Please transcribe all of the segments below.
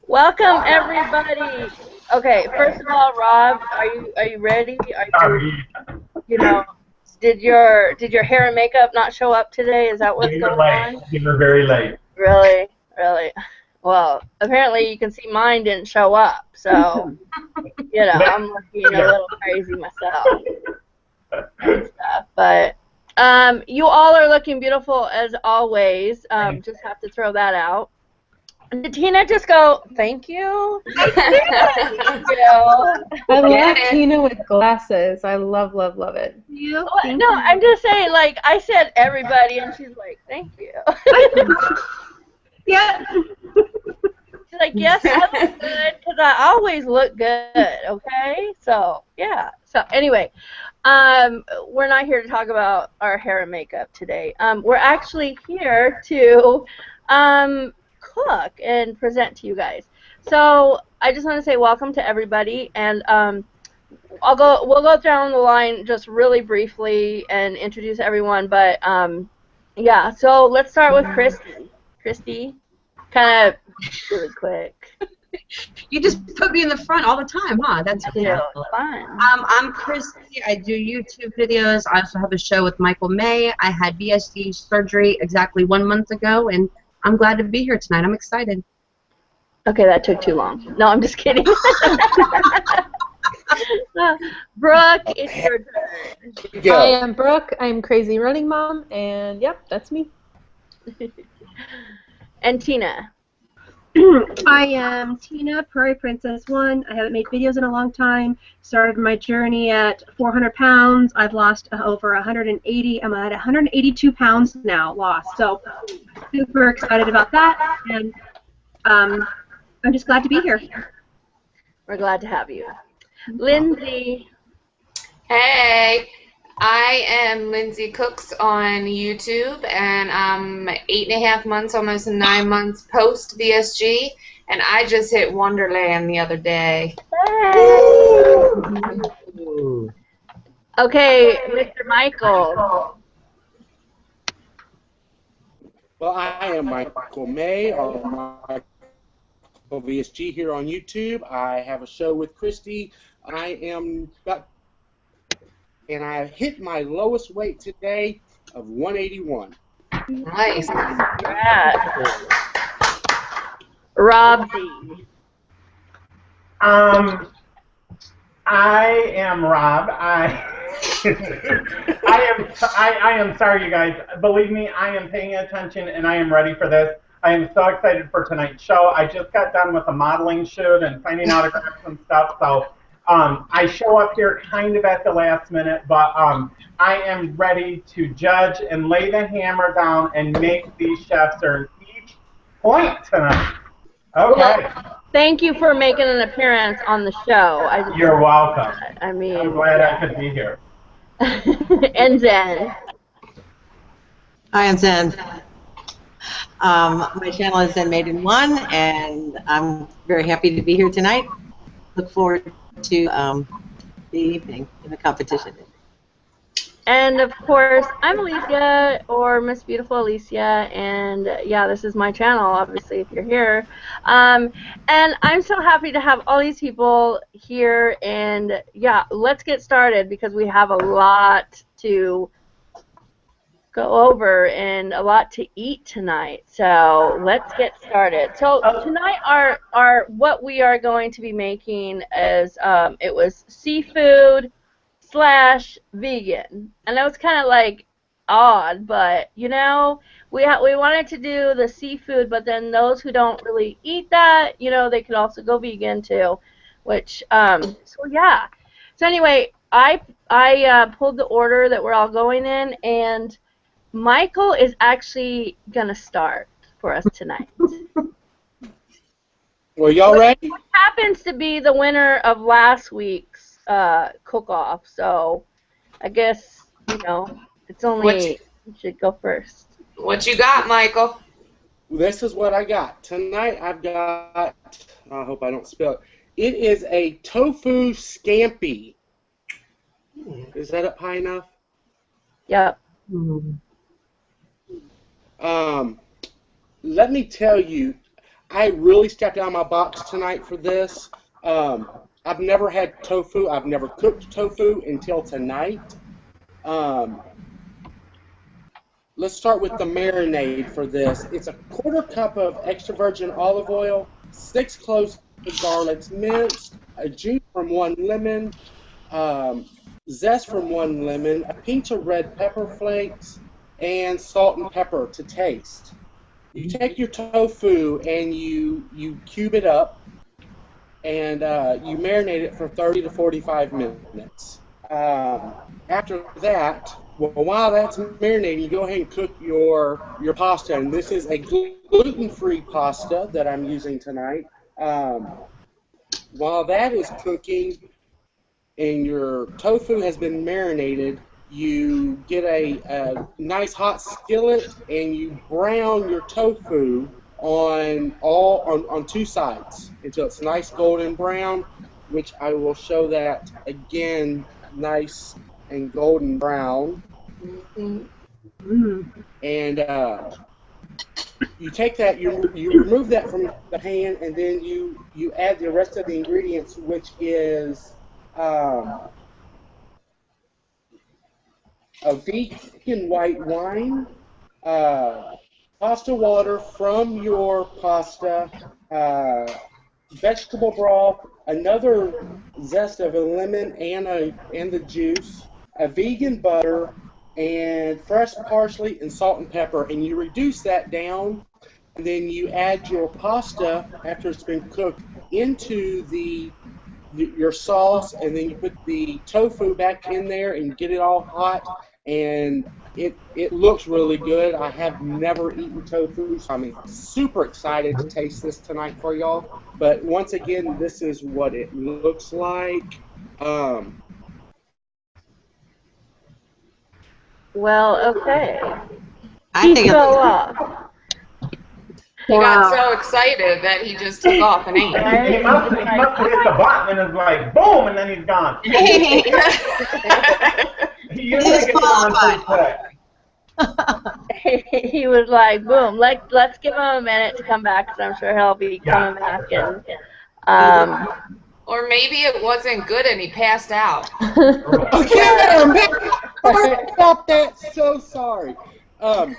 Welcome everybody. Okay, first of all, Rob, are you ready? You know, did your hair and makeup not show up today? Is that what's You were going late. on? You were very late. Really? Really? Well, apparently you can see mine didn't show up, so I'm looking a little crazy myself and stuff. But you all are looking beautiful as always. Just have to throw that out. Did Tina just go, thank you? Thank you. I love Tina with glasses. I love it. No, I'm just saying, like, I said everybody, and she's like, thank you. Yeah. She's like, yes, I look good, because I always look good, okay? So, yeah. So, anyway, we're not here to talk about our hair and makeup today. We're actually here to cook and present to you guys. So, I just want to say welcome to everybody, and we'll go down the line just really briefly and introduce everyone, but yeah, so let's start with Christy. Christy, kind of really quick. You just put me in the front all the time, huh? That's cool. Yeah, fun. I'm Christy. I do YouTube videos. I also have a show with Michael May. I had BSD surgery exactly 1 month ago, and I'm glad to be here tonight. I'm excited. Okay, that took too long. No, I'm just kidding. Brooke, it's your turn. I am Brooke. I'm Crazy Running Mom, and yep, that's me. And Tina. I am Tina, Prairie Princess 1. I haven't made videos in a long time. Started my journey at 400 pounds. I've lost over 180. I'm at 182 pounds now lost. So super excited about that. And I'm just glad to be here. We're glad to have you. Lindsay. Hey, I am Lindsay Cooks on YouTube, and I'm 8.5 months, almost 9 months post VSG, and I just hit Wonderland the other day. Hey. Okay, Mr. Michael. Well, I am Michael May, or Michael VSG here on YouTube. I have a show with Christy. And I hit my lowest weight today of 181. Nice. Congrats. Robbie. I am Rob. I am sorry, you guys. Believe me, I am paying attention and I am ready for this. I am so excited for tonight's show. I just got done with a modeling shoot and signing autographs and stuff, so I show up here kind of at the last minute, but I am ready to judge and lay the hammer down and make these chefs earn each point tonight. Okay. Well, thank you for making an appearance on the show. You're welcome. I mean, I'm glad I could be here. And Zen. Hi, I'm Zen. My channel is Zen Made in One, and I'm very happy to be here tonight. Look forward to the evening in the competition. And of course, I'm Alicia, or Miss Beautiful Alicia, and yeah, this is my channel, obviously, if you're here. And I'm so happy to have all these people here, and yeah, let's get started because we have a lot to go over and a lot to eat tonight. So let's get started. So tonight, our what we are going to be making is it was seafood / vegan, and that was kind of like odd, but we wanted to do the seafood, but then those who don't really eat that, they could also go vegan too, which so yeah. So anyway, I pulled the order that we're all going in, and Michael is actually gonna start for us tonight. Well, y'all ready? Happens to be the winner of last week's cook-off, so I guess it's only you should go first. What you got, Michael? This is what I got tonight. I've got. I hope I don't spell it. It is a tofu scampi. Is that up high enough? Yep. Let me tell you, I really stepped out of my box tonight for this. I've never had tofu. I've never cooked tofu until tonight. Let's start with the marinade for this. It's a quarter cup of extra virgin olive oil, 6 cloves of garlic minced, a juice from 1 lemon, zest from 1 lemon, a pinch of red pepper flakes, and salt and pepper to taste. You take your tofu and you cube it up, and you marinate it for 30 to 45 minutes. After that, well, while that's marinating, you go ahead and cook your pasta. And this is a gluten-free pasta that I'm using tonight. While that is cooking and your tofu has been marinated, you get a nice hot skillet and you brown your tofu on 2 sides until it's nice golden brown, which I will show that again, nice and golden brown. Mm. And you take that, you remove that from the pan, and then you add the rest of the ingredients, which is a vegan white wine, pasta water from your pasta, vegetable broth, another zest of a lemon and the juice, a vegan butter, and fresh parsley and salt and pepper. And you reduce that down, and then you add your pasta after it's been cooked into your sauce, and then you put the tofu back in there and get it all hot, and it looks really good. I have never eaten tofu, so I'm super excited to taste this tonight for y'all. But once again, this is what it looks like. Well, okay. I think Go it's off. He got so excited that he just took off and ate. He must have hit the button and it's like, boom, and then he's gone. He usually gets on pretty quick. He was like, boom, let's give him a minute to come back, because I'm sure he'll be coming back. And Or maybe it wasn't good and he passed out. Stop that! So sorry. Where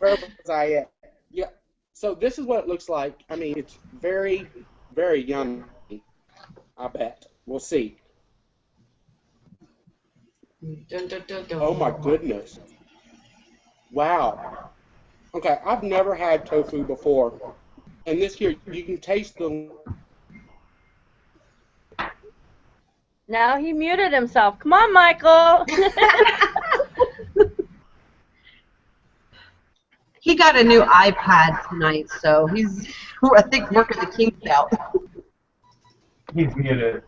was I at? Yeah. So this is what it looks like. I mean, it's very, very yummy. I bet. We'll see. Dun, dun, dun, dun. Oh my goodness. Wow. Okay, I've never had tofu before. And this here, you can taste the... now he muted himself. Come on, Michael. He got a new iPad tonight, so he's, I think, working the kinks out. He's muted.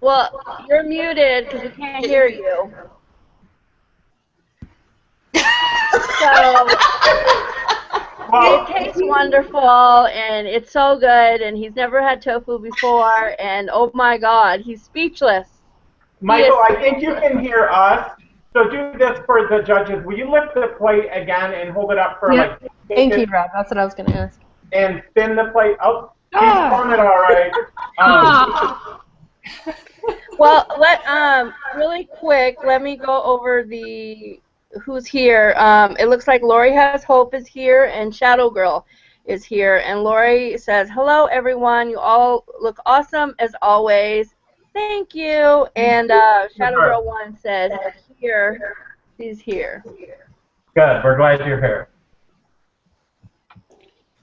Well, you're muted because we can't hear you. So it tastes wonderful, and it's so good, and he's never had tofu before, and oh my God, he's speechless. Michael, I think you can hear us. So do this for the judges. Will you lift the plate again and hold it up for Yep. like... Thank you, Rob. That's what I was going to ask. And spin the plate. Oh, he's done it all right. Well, really quick, let me go over the who's here. It looks like Lori Has Hope is here, and Shadow Girl is here. And Lori says, hello, everyone. You all look awesome, as always. Thank you. And Shadow Girl 1 says, here. She's here. Good. We're glad you're here.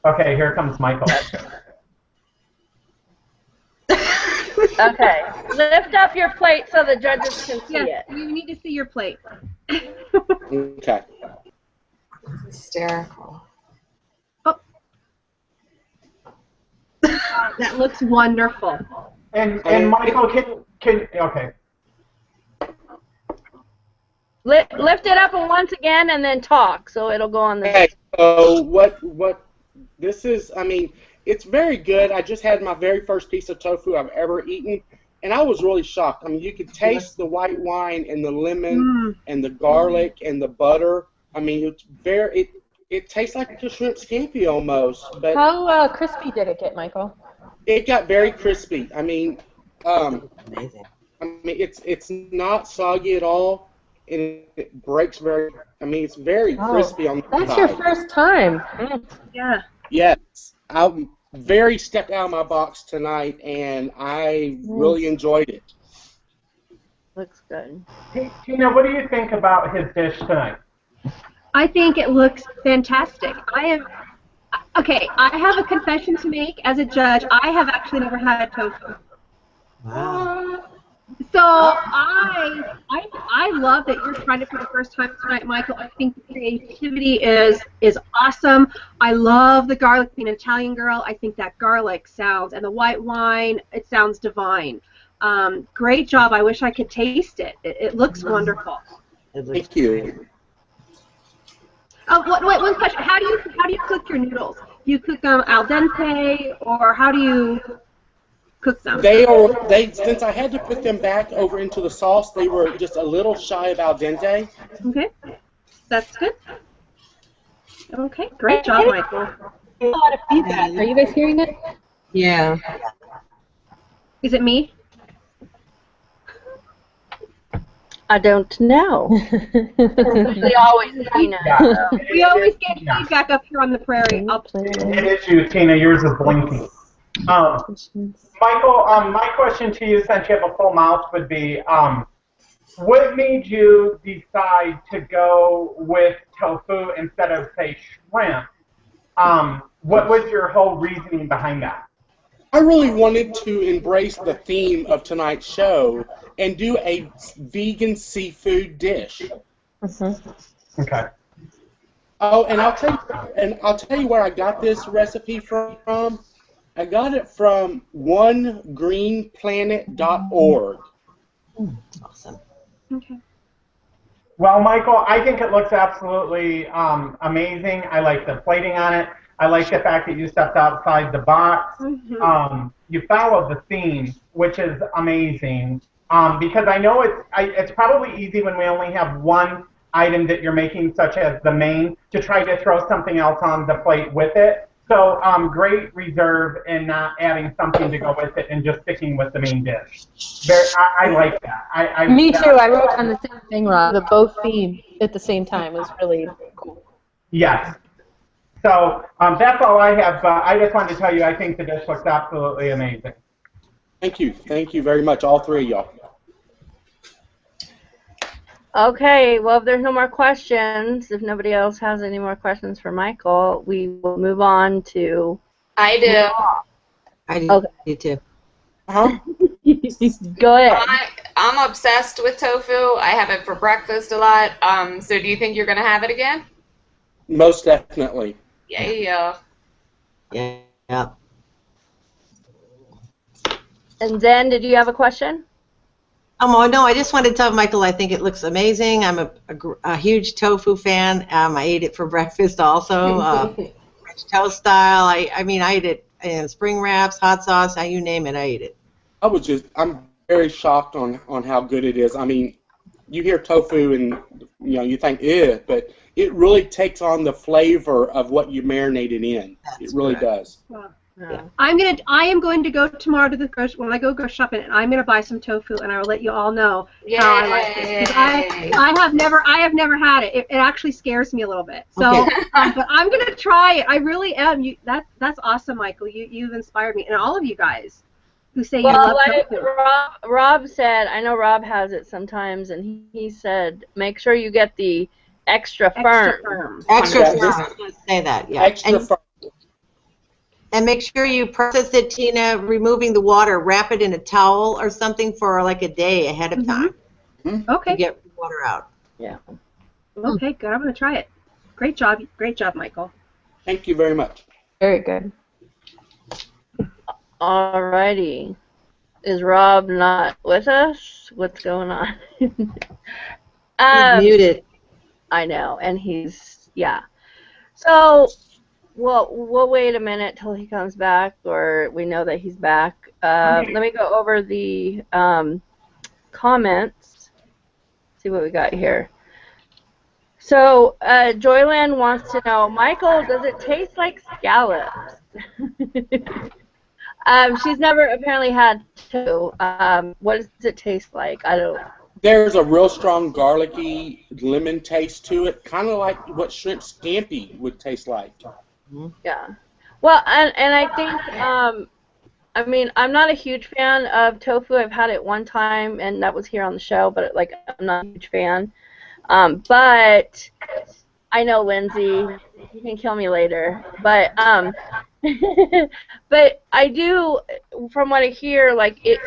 Okay, here comes Michael. Okay. Lift up your plate so the judges can see Yes, it. you need to see your plate. Okay. Hysterical. That looks wonderful. And Michael, can okay. Lift it up once again and then talk, so it'll go on the... Okay, so what this is, I mean, it's very good. I just had my very first piece of tofu I've ever eaten, and I was really shocked. I mean, you could taste the white wine and the lemon and the garlic and the butter. I mean, it's It tastes like a shrimp scampi almost, but How crispy did it get, Michael? it got very crispy. Amazing. It's not soggy at all, and it breaks very. It's very crispy on the That's your side. first time. Yeah. Yes, I'm very stepped out of my box tonight, and I really enjoyed it. Looks good. Hey, Tina, what do you think about his dish tonight? I think it looks fantastic. Okay, I have a confession to make as a judge. I have actually never had tofu. Wow. So I love that you're trying it for the first time tonight, Michael. I think the creativity is awesome. I love the garlic. Being an Italian girl, I think that garlic sounds, and the white wine, it sounds divine. Great job. I wish I could taste it. It looks wonderful. Thank you. Oh, wait, one question. How do you cook your noodles? Do you cook them al dente, or how do you cook them? Since I had to put them back over into the sauce, they were just a little shy of al dente. Okay, that's good. Okay, great job, Michael. A lot of feedback. Are you guys hearing it? Yeah. Is it me? I don't know. Usually always Tina. Yeah. We always get feedback up here on the prairie. It is you, Tina. Yours is blinking. Michael, my question to you, since you have a full mouth, would be, what made you decide to go with tofu instead of, say, shrimp? What was your whole reasoning behind that? I really wanted to embrace the theme of tonight's show and do a vegan seafood dish. Okay. Oh, and I'll tell you where I got this recipe from. I got it from onegreenplanet.org. Awesome. Okay. Well, Michael, I think it looks absolutely amazing. I like the plating on it. I like the fact that you stepped outside the box. You followed the theme, which is amazing. Because I know it's probably easy when we only have one item that you're making, such as the main, to try to throw something else on the plate with it. So great reserve in not adding something to go with it and just sticking with the main dish. I like that. Me too. I wrote on the same thing, Rob. The both theme at the same time was really cool. Yes. So that's all I have. I just wanted to tell you I think the dish looks absolutely amazing. Thank you. Thank you very much, all three of y'all. Okay, well, if there's no more questions, if nobody else has any more questions for Michael, we will move on to... I do. I do, Okay. you too. Go ahead. I'm obsessed with tofu. I have it for breakfast a lot. So do you think you're going to have it again? Most definitely. Yeah. Yeah. And Zen, did you have a question? Oh, no, I just wanted to tell Michael I think it looks amazing. I'm a huge tofu fan. I ate it for breakfast also, French toast style. I mean, I ate it in spring wraps, hot sauce, you name it, I ate it. I'm very shocked on how good it is. I mean, you hear tofu and you think, but it really takes on the flavor of what you marinated in. It really does. Wow. Yeah. I am going to go tomorrow to the when I go shopping, and I'm going to buy some tofu, and I will let you all know how I like it. 'Cause I have never had it. It actually scares me a little bit. So, Okay. but I'm going to try it. I really am. That's awesome, Michael. You've inspired me, and all of you guys who say you love tofu. Rob said, I know Rob has it sometimes, and he said, make sure you get the extra firm. Extra firm. I was going to say that. Yeah. Extra firm. And make sure you process it, Tina, removing the water. Wrap it in a towel or something for like a day ahead of time. Okay. To get water out. Yeah. Okay, good. I'm going to try it. Great job, Michael. Thank you very much. Very good. Alrighty. Is Rob not with us? What's going on? He's muted. I know, and So, we'll wait a minute till he comes back, or we know that he's back. Let me go over the comments. See what we got here. So, Joyland wants to know, Michael, does it taste like scallops? She's never apparently had two. What does it taste like? I don't. There's a real strong garlicky lemon taste to it, kind of like what shrimp scampi would taste like. Yeah. Well, and I think I mean, I'm not a huge fan of tofu. I've had it one time, and that was here on the show, but like I'm not a huge fan. But I know, Lindsay, you can kill me later. But but I do, from what I hear, like it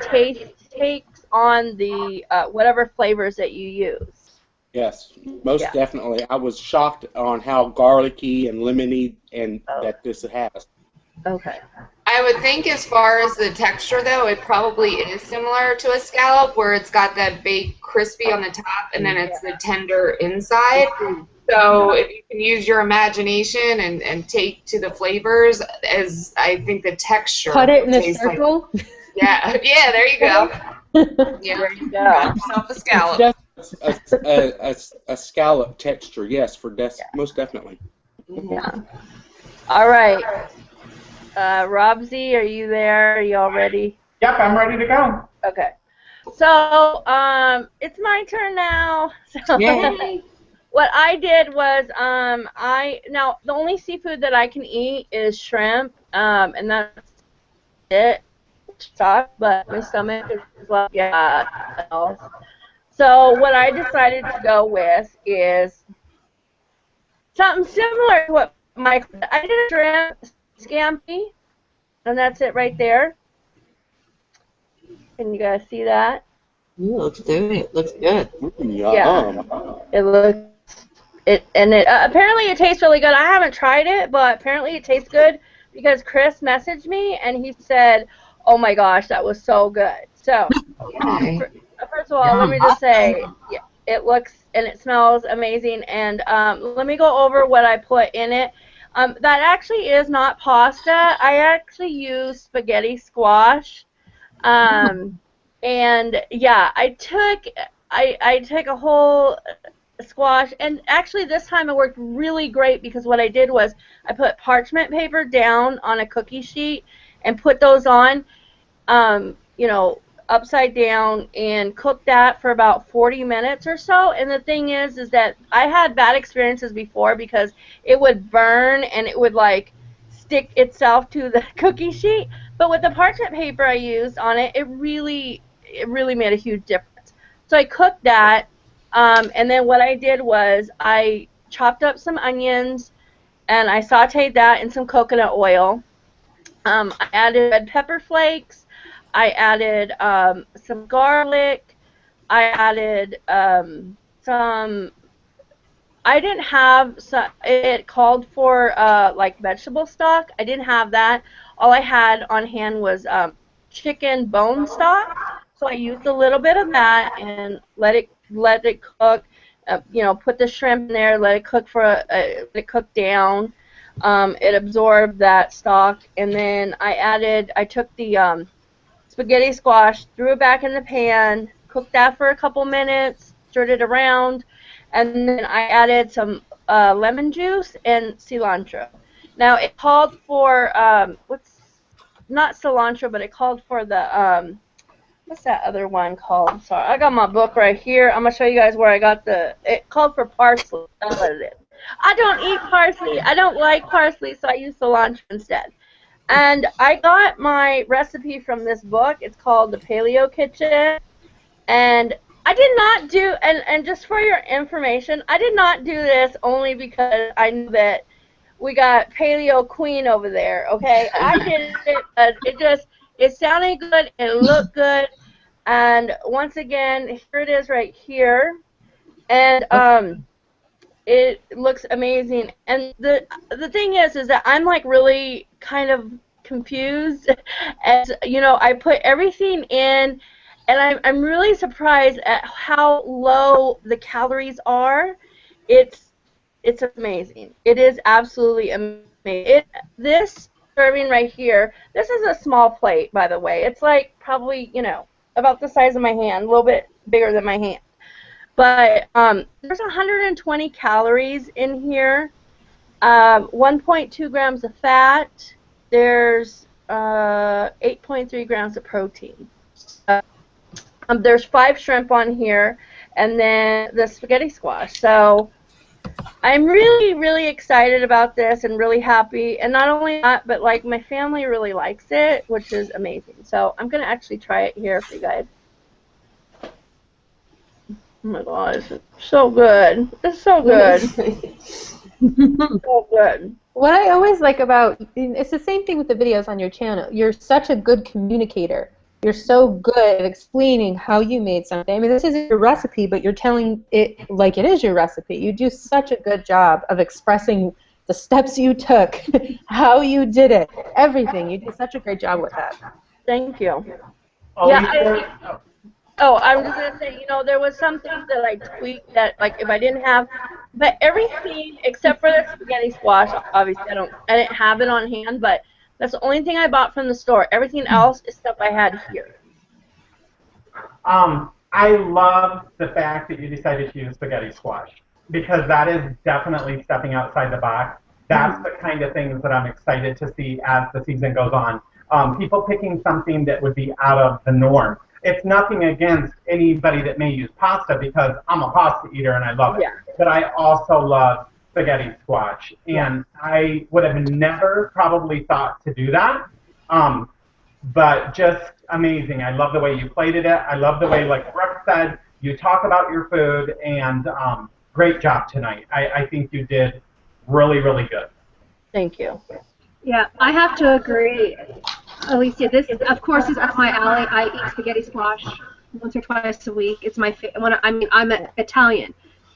takes on the whatever flavors that you use. Yes, most Yeah. definitely. I was shocked on how garlicky and lemony and that this has. Okay. I would think as far as the texture, though, it probably is similar to a scallop where it's got that baked crispy on the top and then it's the tender inside. So if you can use your imagination and take to the flavors, as I think the texture Cut it in a tastes like- circle. yeah, there you go. Yeah, there you go. Got yourself a scallop. A scallop texture, yes, most definitely. Yeah. All right. Robsy, are you there? Are you all ready? Yep, I'm ready to go. Okay. So, it's my turn now. So, Yay. what I did was, now the only seafood that I can eat is shrimp, and that's it. Which sucks, but my stomach is like, yeah. No. So, what I decided to go with is something similar to what Michael did. I did a shrimp scampi, and that's it right there. Can you guys see that? Ooh, looks good. Yum. It looks apparently it tastes really good. I haven't tried it, but apparently it tastes good because Chris messaged me and he said, "Oh my gosh, that was so good." So, first of all, let me just say, yeah, it looks and it smells amazing. And let me go over what I put in it. That actually is not pasta. I actually use spaghetti squash. And yeah, I took a whole squash, and actually this time it worked really great because what I did was I put parchment paper down on a cookie sheet and put those on, you know, upside down and cooked that for about 40 minutes or so. And the thing is that I had bad experiences before because it would burn and it would like stick itself to the cookie sheet. But with the parchment paper I used on it, it really made a huge difference. So I cooked that, and then what I did was I chopped up some onions and I sauteed that in some coconut oil. I added red pepper flakes. I added some garlic. I added some. I didn't have some. It called for like vegetable stock. I didn't have that. All I had on hand was chicken bone stock. So I used a little bit of that and let it cook. You know, put the shrimp in there, let it cook let it cook down. It absorbed that stock, and then I took the spaghetti squash, threw it back in the pan, cooked that for a couple minutes, stirred it around, and then I added some lemon juice and cilantro. Now it called for not cilantro, but it called for the what's that other one called? Sorry, I got my book right here. I'm gonna show you guys where I got it called for parsley. That's what it is. I don't eat parsley. I don't like parsley, so I use cilantro instead. And I got my recipe from this book. It's called The Paleo Kitchen. And I did not do, and just for your information, I did not do this only because I knew that we got Paleo Queen over there, okay? I did it because it sounded good, it looked good, and once again, here it is right here. And it looks amazing, and the thing is that I'm like really kind of confused, as you know, I put everything in, and I'm really surprised at how low the calories are. It's amazing. It is absolutely amazing. This serving right here, this is a small plate, by the way. It's like probably, you know, about the size of my hand, a little bit bigger than my hand. But there's 120 calories in here, 1.2 grams of fat. There's 8.3 grams of protein. There's 5 shrimp on here, and then the spaghetti squash. So I'm really, really excited about this and really happy. And not only that, but like my family really likes it, which is amazing. So I'm gonna actually try it here for you guys. Oh my gosh, it's so good. It's so good. So good. What I always like about, it's the same thing with the videos on your channel. You're such a good communicator. You're so good at explaining how you made something. I mean, this isn't your recipe, but you're telling it like it is your recipe. You do such a good job of expressing the steps you took, how you did it, everything. You do such a great job with that. Thank you. Alicia, I'm just gonna say, there was some things that I tweaked that, like, if I didn't have, but everything except for the spaghetti squash, obviously I didn't have it on hand, but that's the only thing I bought from the store. Everything else is stuff I had here. I love the fact that you decided to use spaghetti squash because that is definitely stepping outside the box. That's the kind of things that I'm excited to see as the season goes on. People picking something that would be out of the norm. It's nothing against anybody that may use pasta because I'm a pasta eater and I love it. Yeah. But I also love spaghetti squash. And I would have never probably thought to do that. But just amazing. I love the way you plated it. I love the way, like Brooke said, you talk about your food, and great job tonight. I think you did really, really good. Thank you. Yeah, I have to agree. Alicia, this, of course, is up my alley. I eat spaghetti squash once or twice a week. It's my favorite. I mean, I'm Italian,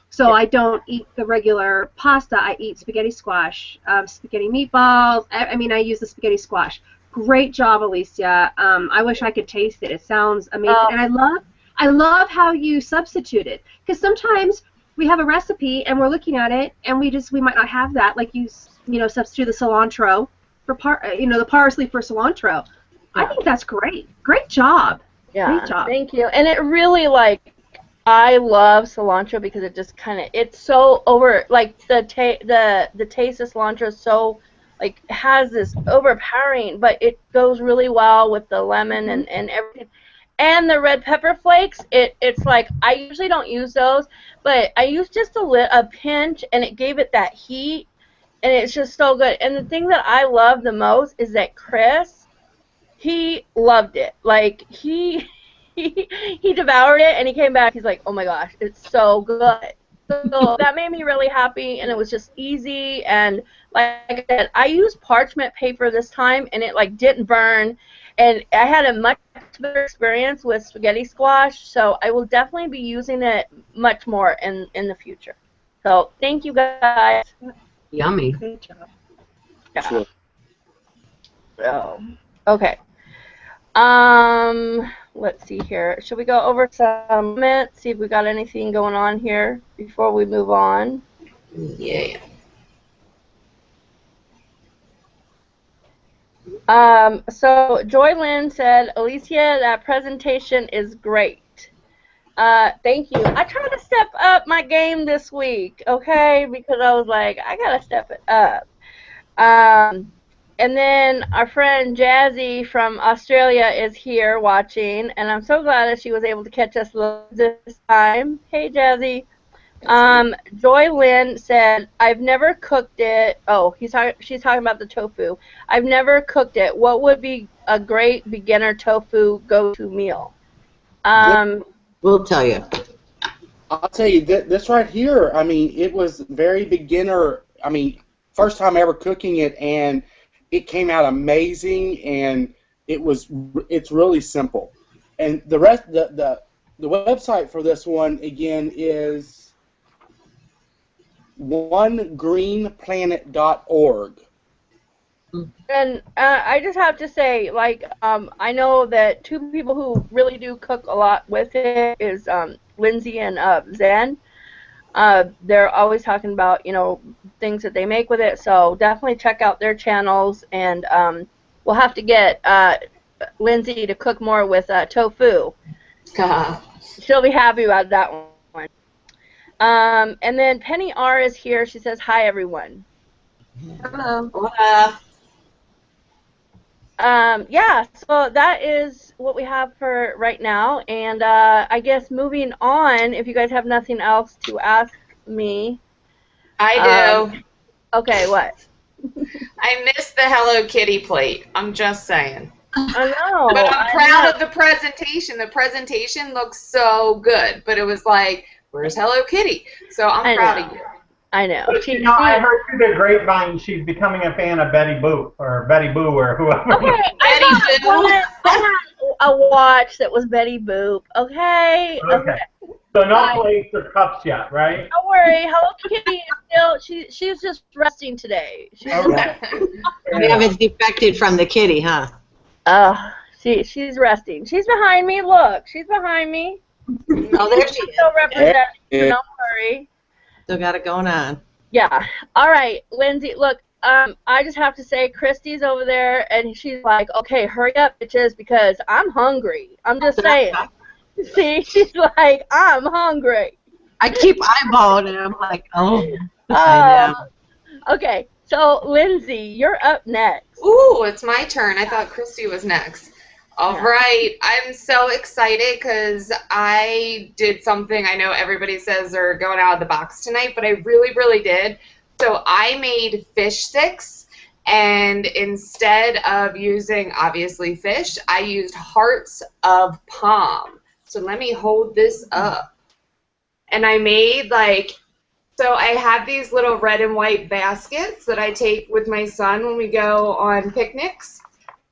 so I don't eat the regular pasta. I eat spaghetti squash, spaghetti meatballs. I mean, I use the spaghetti squash. Great job, Alicia. I wish I could taste it. It sounds amazing, and I love how you substituted. Because sometimes we have a recipe and we're looking at it and we might not have that. Like you substitute the cilantro for the parsley for cilantro. I think that's great. Great job. Yeah. Great job. Thank you. And it really, like, I love cilantro because it just kind of, it's so over, like the taste of cilantro is so, like, has this overpowering, but it goes really well with the lemon and everything. And the red pepper flakes, it's like, I usually don't use those, but I use just a pinch, and it gave it that heat, and it's just so good. And the thing that I love the most is that Chris, he loved it. Like, he devoured it, and he came back, he's like, oh my gosh, it's so good. So that made me really happy, and it was just easy. And like I said, I used parchment paper this time, and it like didn't burn. And I had a much better experience with spaghetti squash, so I will definitely be using it much more in the future. So thank you guys. Yummy. Good job. Yeah. Sure. So, okay. Let's see here. Should we go over some comments, see if we got anything going on here before we move on? Yeah. So Joy Lynn said, Alicia, that presentation is great. Thank you. I tried to step up my game this week, okay, because I was like, I gotta step it up. And then our friend Jazzy from Australia is here watching, and I'm so glad that she was able to catch us this time. Hey, Jazzy. Joy Lynn said, I've never cooked it. Oh, she's talking about the tofu. I've never cooked it. What would be a great beginner tofu go-to meal? We'll tell you. I'll tell you, this right here, I mean, it was very beginner. I mean, first time ever cooking it, and it came out amazing, and it's really simple. And the rest, the website for this one, again, is onegreenplanet.org. And I just have to say, like, I know that two people who really do cook a lot with it is Lindsay and Zen. They're always talking about, things that they make with it, so definitely check out their channels, and we'll have to get Lindsay to cook more with tofu. She'll be happy about that one. And then Penny R is here. She says, hi, everyone. Hello. Hola. Yeah, so that is what we have for right now. And I guess moving on, if you guys have nothing else to ask me. I do. Okay, what? I missed the Hello Kitty plate. I'm just saying. I know. But I'm proud of the presentation. The presentation looks so good. But it was like, where's Hello Kitty? So I'm proud of you. I know. I heard through the grapevine she's becoming a fan of Betty Boop or Betty Boo or whoever. Okay, I had a watch that was Betty Boop. Okay. Okay. So no plates or cups yet, right? Don't worry. Hello Kitty is still. She's just resting today. Okay. You haven't defected from the kitty, huh? She's resting. She's behind me. Look, she's behind me. Oh, there she is. Still representing. So don't worry. Still got it going on. Yeah. All right, Lindsay. Look, I just have to say, Christy's over there, and she's like, okay, hurry up, bitches, because I'm hungry. I'm just saying. See, she's like, I'm hungry. I keep eyeballing and I'm like, oh. Okay, so Lindsay, you're up next. Ooh, it's my turn. I thought Christy was next. All right. I'm so excited because I did something. I know everybody says they're going out of the box tonight, but I really, really did. So I made fish sticks, and instead of using, obviously, fish, I used hearts of palm. So let me hold this up. And I made, like, so I have these little red and white baskets that I take with my son when we go on picnics.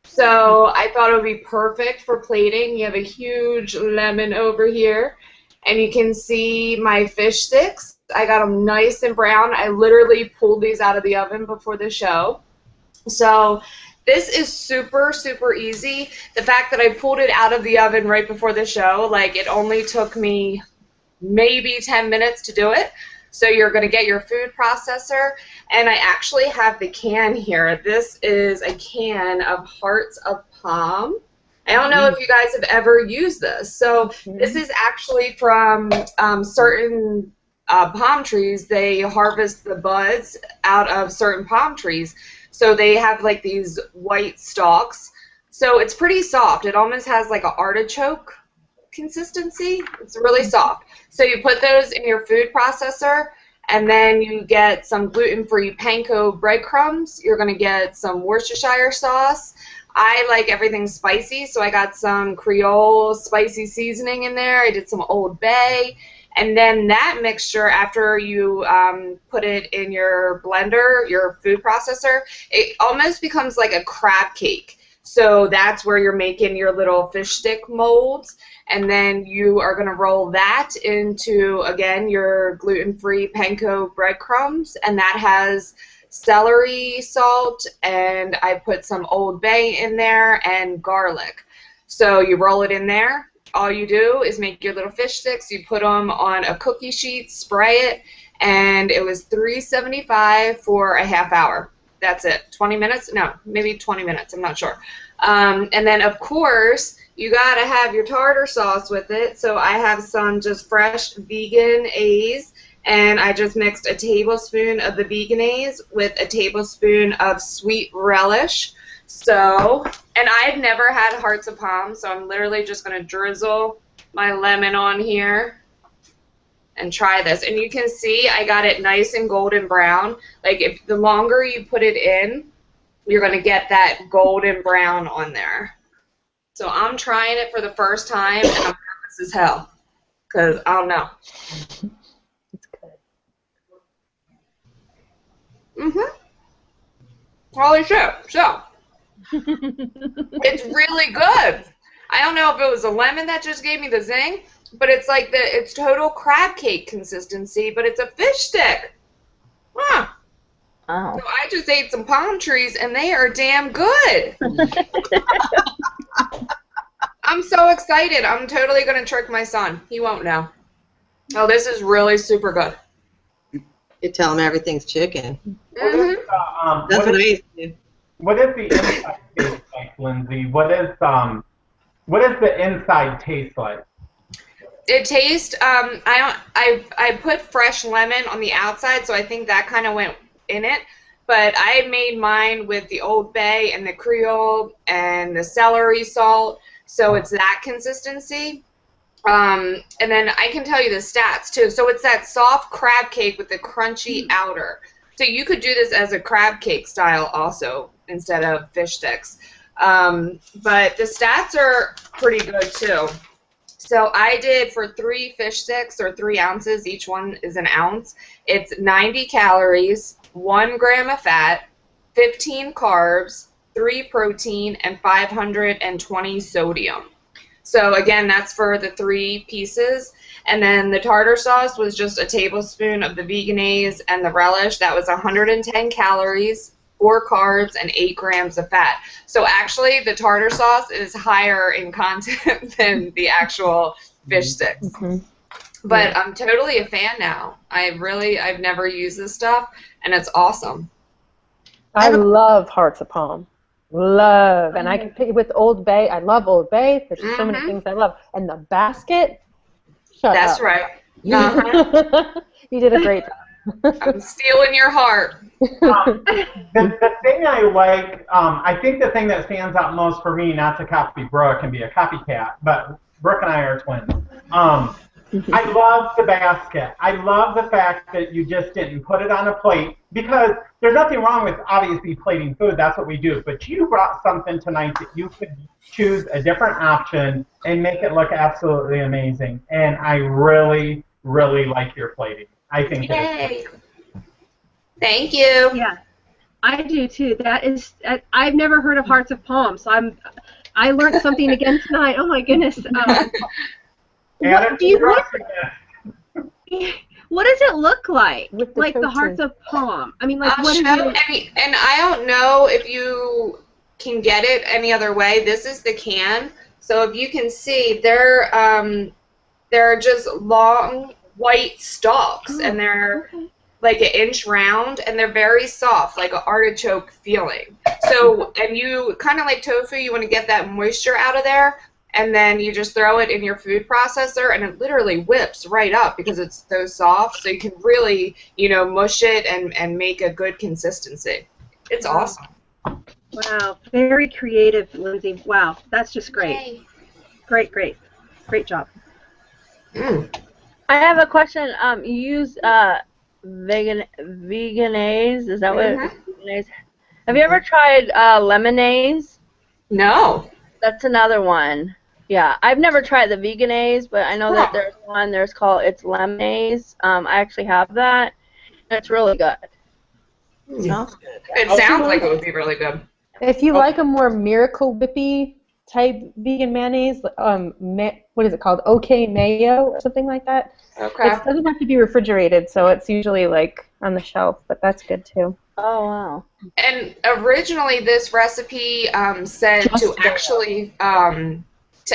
So I thought it would be perfect for plating. You have a huge lemon over here, and you can see my fish sticks. I got them nice and brown. I literally pulled these out of the oven before the show. So this is super, super easy. The fact that I pulled it out of the oven right before the show, like it only took me maybe 10 minutes to do it. So you're going to get your food processor, and I actually have the can here. This is a can of hearts of palm. I don't know if you guys have ever used this. So this is actually from certain palm trees. They harvest the buds out of certain palm trees. So they have like these white stalks. So it's pretty soft. It almost has like an artichoke consistency. It's really soft. So you put those in your food processor, and then you get some gluten-free panko breadcrumbs. You're going to get some Worcestershire sauce. I like everything spicy, so I got some Creole spicy seasoning in there. I did some Old Bay. And then that mixture, after you put it in your blender, your food processor, it almost becomes like a crab cake. So that's where you're making your little fish stick molds. And then you are going to roll that into, again, your gluten-free panko breadcrumbs. And that has celery salt, and I put some Old Bay in there, and garlic. So you roll it in there. All you do is make your little fish sticks. You put them on a cookie sheet, spray it, and it was $3.75 for a half hour. That's it. 20 minutes? No, maybe 20 minutes. I'm not sure. And then, of course, you got to have your tartar sauce with it. So I have some just fresh vegan A's, and I just mixed a tablespoon of the vegan A's with a tablespoon of sweet relish. So, and I've never had hearts of palm, so I'm literally just going to drizzle my lemon on here and try this. And you can see I got it nice and golden brown. Like, if the longer you put it in, you're going to get that golden brown on there. So I'm trying it for the first time, and I'm nervous as hell because I don't know. It's good. Holy shit. So, it's really good. I don't know if it was a lemon that just gave me the zing, but it's like it's total crab cake consistency, but it's a fish stick. Huh. Oh. So I just ate some palm trees, and they are damn good. I'm so excited. I'm totally going to trick my son. He won't know. Oh, this is really super good. You tell them everything's chicken. Mm-hmm. That's what I used to do. What is the inside taste like, Lindsay? What is the inside taste like? It tastes. I put fresh lemon on the outside, so I think that kind of went in it. But I made mine with the Old Bay and the Creole and the celery salt, so it's that consistency. And then I can tell you the stats too. So it's that soft crab cake with the crunchy outer. So you could do this as a crab cake style also instead of fish sticks. But the stats are pretty good too. So I did for 3 fish sticks or 3 ounces, each one is an ounce. It's 90 calories, 1 gram of fat, 15 carbs, 3 protein, and 520 sodium. So again, that's for the 3 pieces. And then the tartar sauce was just a tablespoon of the veganese and the relish. That was 110 calories, 4 carbs, and 8 grams of fat. So actually, the tartar sauce is higher in content than the actual fish sticks. But I'm totally a fan now. I've never used this stuff, and it's awesome. I love hearts of palm. Love. And I can pick it with Old Bay. I love Old Bay. There's so many things I love. And the basket, That's up. Right. You did a great job. I'm stealing your heart. The thing I like, I think the thing that stands out most for me, not to copy Brooke and be a copycat, but Brooke and I are twins. I love the basket. I love the fact that you just didn't put it on a plate, because there's nothing wrong with obviously plating food. That's what we do. But you brought something tonight that you could choose a different option and make it look absolutely amazing. And I really, really like your plating. I think Yay. Thank you. Yeah, I do too. That is, I've never heard of hearts of palm, so I learned something again tonight. Oh my goodness. What does it look like? Like the hearts of palm. I mean, like I'll what is show, it? and I don't know if you can get it any other way. This is the can. So if you can see, they're just long white stalks, and they're like 1 inch round, and they're very soft, like an artichoke feeling. So, and you kind of like tofu, you want to get that moisture out of there, and then you just throw it in your food processor, and it literally whips right up because it's so soft. So you can really, mush it and make a good consistency. It's awesome. Wow, very creative, Lindsay. Wow, that's just great. Yay. Great job. I have a question. You use veganese. Is that what? Veganese? Have you ever tried lemonade? No. That's another one. Yeah, I've never tried the veganese, but I know that there's one. It's lemonade. I actually have that. It's really good. Sounds good. It sounds like it would be really good. If you like a more Miracle Whippy type vegan mayonnaise, what is it called? OK Mayo or something like that. Okay. It doesn't have to be refrigerated, so it's usually like on the shelf, but that's good too. Oh wow. And originally, this recipe said to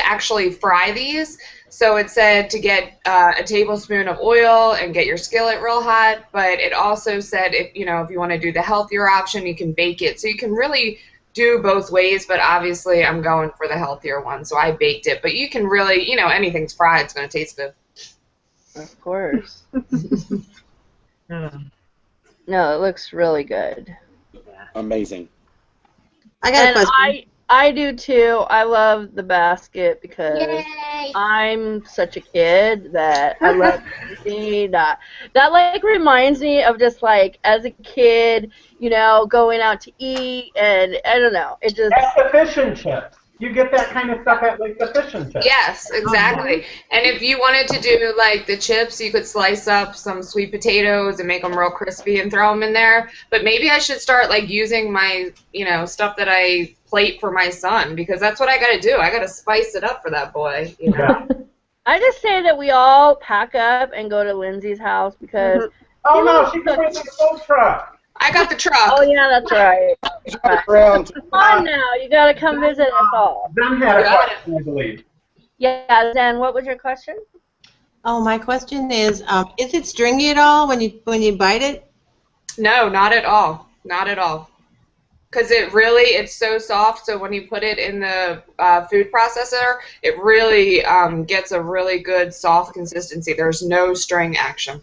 actually fry these. So it said to get a tablespoon of oil and get your skillet real hot. But it also said if you want to do the healthier option, you can bake it. So you can really do both ways. But obviously, I'm going for the healthier one, so I baked it. But you can really, anything's fried, it's going to taste good. Of course. No, it looks really good. Amazing. I got a question. I do too. I love the basket because I'm such a kid that I love anything that like reminds me of just like as a kid, going out to eat, and I don't know. It just That's the fish and chips. You get that kind of stuff at like the fish and chips. Yes, exactly. And if you wanted to do like the chips, you could slice up some sweet potatoes and make them real crispy and throw them in there. But maybe I should start like using my, stuff that I plate for my son, because that's what I got to do. I got to spice it up for that boy. Yeah. I just say that we all pack up and go to Lindsay's house because. Oh no, she can bring the food truck. I got the truck. Oh yeah, that's right. Around. Come on now, you gotta come visit us all. Ben had a question, I believe. Yeah, Zen, what was your question? Oh, my question is it stringy at all when you bite it? No, not at all. Not at all. because it's so soft, so when you put it in the food processor, it really gets a really good soft consistency. There's no string action.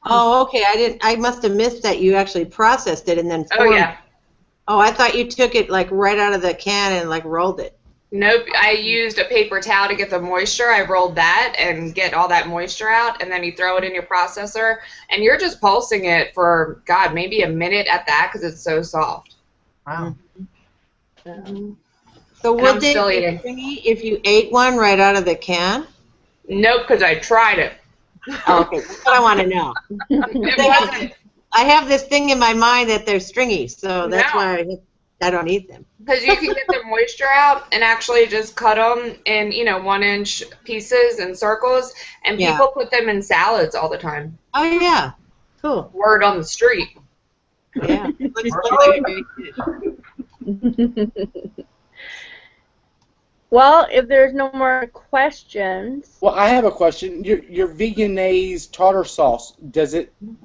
Oh, okay. I must have missed that you actually processed it and then Oh, formed. yeah. Oh, I thought you took it like right out of the can and like rolled it. Nope, I used a paper towel to get the moisture. I rolled that and get all that moisture out, and then you throw it in your processor, and you're just pulsing it for, God, maybe a minute at that because it's so soft. Wow. So And would I'm they still be eating. stringy if you ate one right out of the can? Nope, because I tried it. Oh, okay, that's what I want to know. It wasn't. I have this thing in my mind that they're stringy, so that's No. why I don't eat them. Because you can get the moisture out and actually just cut them in, 1-inch pieces and circles, and Yeah. people put them in salads all the time. Oh, yeah. Cool. Word on the street. Yeah. Looks like a good dish. Well, if there's no more questions. Well, I have a question. Your Veganese tartar sauce,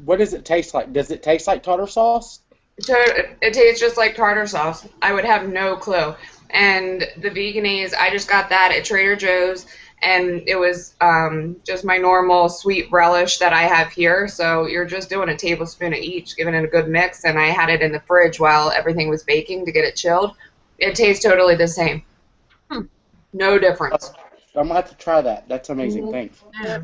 what does it taste like? Does it taste like tartar sauce? So it tastes just like tartar sauce. I would have no clue. And the Veganese, I just got that at Trader Joe's, and it was just my normal sweet relish that I have here. So you're just doing a tablespoon of each, giving it a good mix, and I had it in the fridge while everything was baking to get it chilled. It tastes totally the same. No difference. I'm going to have to try that. That's amazing. Thanks. Yeah.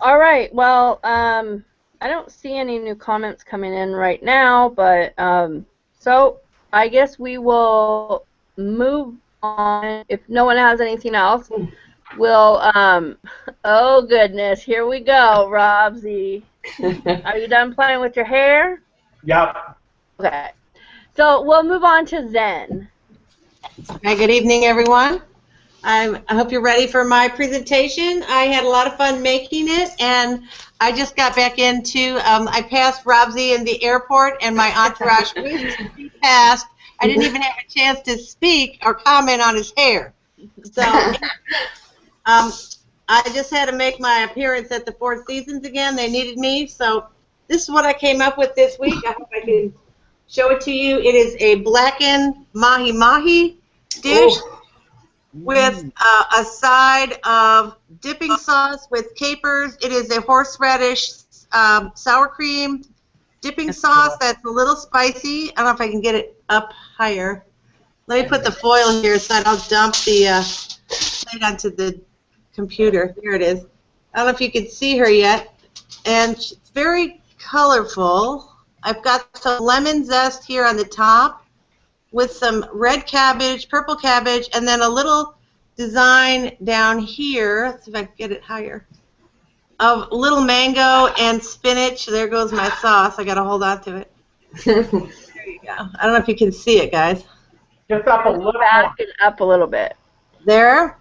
All right. Well, I don't see any new comments coming in right now, but so I guess we will move on. If no one has anything else, we'll oh goodness, here we go, Robsy. Are you done playing with your hair? Yep. Okay. So we'll move on to Zen. Hi, good evening, everyone. I hope you're ready for my presentation. I had a lot of fun making it, and I just got back into, I passed Robsy in the airport, and my entourage passed. I didn't even have a chance to speak or comment on his hair. So I just had to make my appearance at the Four Seasons again. They needed me, so this is what I came up with this week. I hope I can show it to you. It is a blackened mahi-mahi dish. Ooh. With a side of dipping sauce with capers. It is a horseradish sour cream dipping sauce that's a little spicy. I don't know if I can get it up higher. Let me put the foil here so I'll dump the plate onto the computer. Here it is. I don't know if you can see her yet. And it's very colorful. I've got some lemon zest here on the top, with some red cabbage, purple cabbage, and then a little design down here, let's see if I can get it higher, of little mango and spinach. There goes my sauce. I got to hold on to it. There you go. I don't know if you can see it, guys. Just up a little back and up a little bit. There.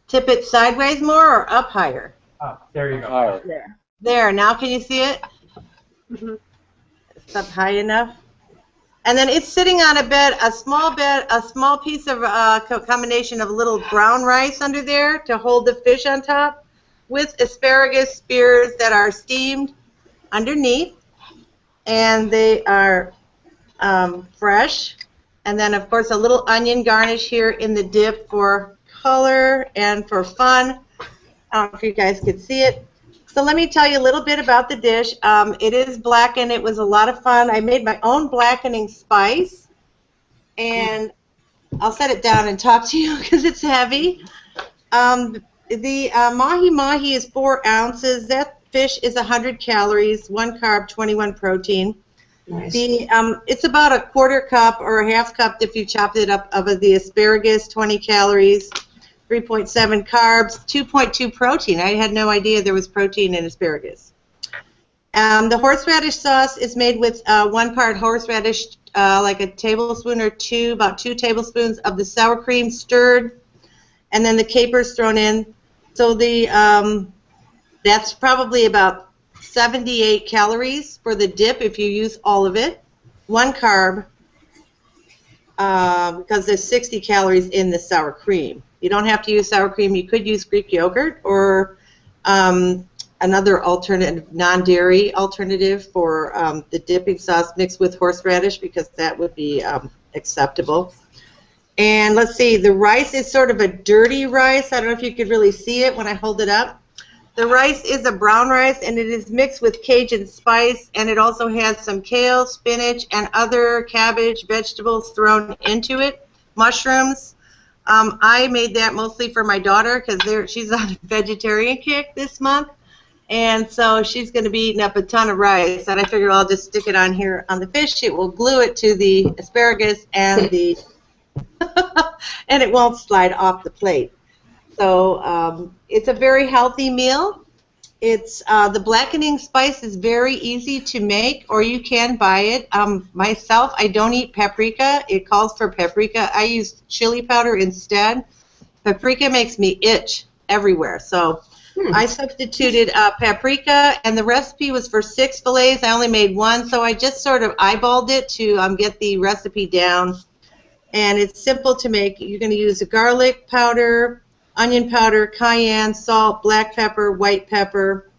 Tip it sideways more or up higher? Up. There you go. Higher. There. There. Now can you see it? It's up high enough. And then it's sitting on a small piece of combination of little brown rice under there to hold the fish on top, with asparagus spears that are steamed underneath, and they are fresh. And then, of course, a little onion garnish here in the dip for color and for fun. I don't know if you guys could see it. So let me tell you a little bit about the dish. It is blackened. It was a lot of fun. I made my own blackening spice, and I'll set it down and talk to you because it's heavy. The mahi-mahi is 4 ounces. That fish is 100 calories, 1 carb, 21 protein. Nice. It's about a 1/4 cup or a 1/2 cup if you chopped it up of the asparagus, 20 calories. 3.7 carbs, 2.2 protein. I had no idea there was protein in asparagus. The horseradish sauce is made with 1 part horseradish, like a tablespoon or 2, about 2 tablespoons of the sour cream stirred, and then the capers thrown in. So that's probably about 78 calories for the dip if you use all of it. 1 carb, because there's 60 calories in the sour cream. You don't have to use sour cream. You could use Greek yogurt or another alternative, non-dairy alternative for the dipping sauce mixed with horseradish, because that would be acceptable. And let's see, the rice is sort of a dirty rice. I don't know if you could really see it when I hold it up. The rice is a brown rice, and it is mixed with Cajun spice, and it also has some kale, spinach, and other cabbage vegetables thrown into it, mushrooms. I made that mostly for my daughter because she's on a vegetarian kick this month, and so she's going to be eating up a ton of rice, and I figured I'll just stick it on here on the fish. It will glue it to the asparagus and the and it won't slide off the plate. So it's a very healthy meal. It's the blackening spice is very easy to make, or you can buy it. Myself, I don't eat paprika. It calls for paprika. I use chili powder instead. Paprika makes me itch everywhere, so I substituted paprika, and the recipe was for 6 fillets. I only made 1, so I just sort of eyeballed it to get the recipe down. And it's simple to make. You're going to use a garlic powder, onion powder, cayenne, salt, black pepper, white pepper,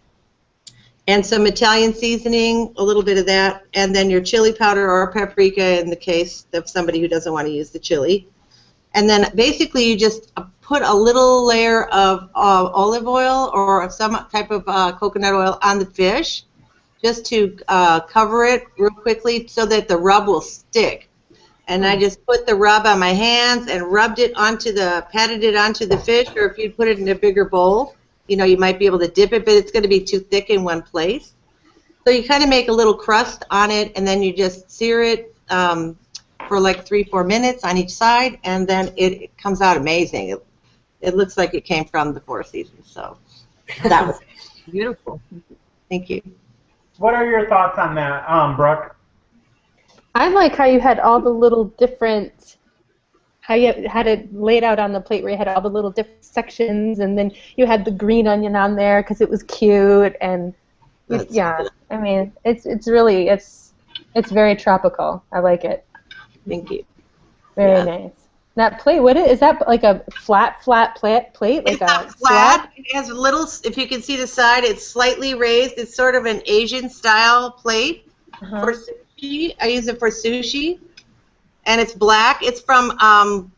and some Italian seasoning, a little bit of that, and then your chili powder or paprika in the case of somebody who doesn't want to use the chili. And then basically you just put a little layer of olive oil or some type of coconut oil on the fish just to cover it real quickly so that the rub will stick. And I just put the rub on my hands and rubbed it patted it onto the fish, or if you put it in a bigger bowl, you know, you might be able to dip it, but it's going to be too thick in one place. So you kind of make a little crust on it, and then you just sear it for like 3-4 minutes on each side, and then it comes out amazing. It looks like it came from the Four Seasons, so that was beautiful. Thank you. What are your thoughts on that, Brooke? I like how you had all the little different, how you had it laid out on the plate where you had all the little different sections, and then you had the green onion on there because it was cute, and yeah, I mean, it's really, it's very tropical. I like it. Thank you. Very nice. That plate, is that like a flat plate? Like it's not flat. It has little, if you can see the side, it's slightly raised. It's sort of an Asian style plate for sushi. I use it for sushi, and it's black. It's from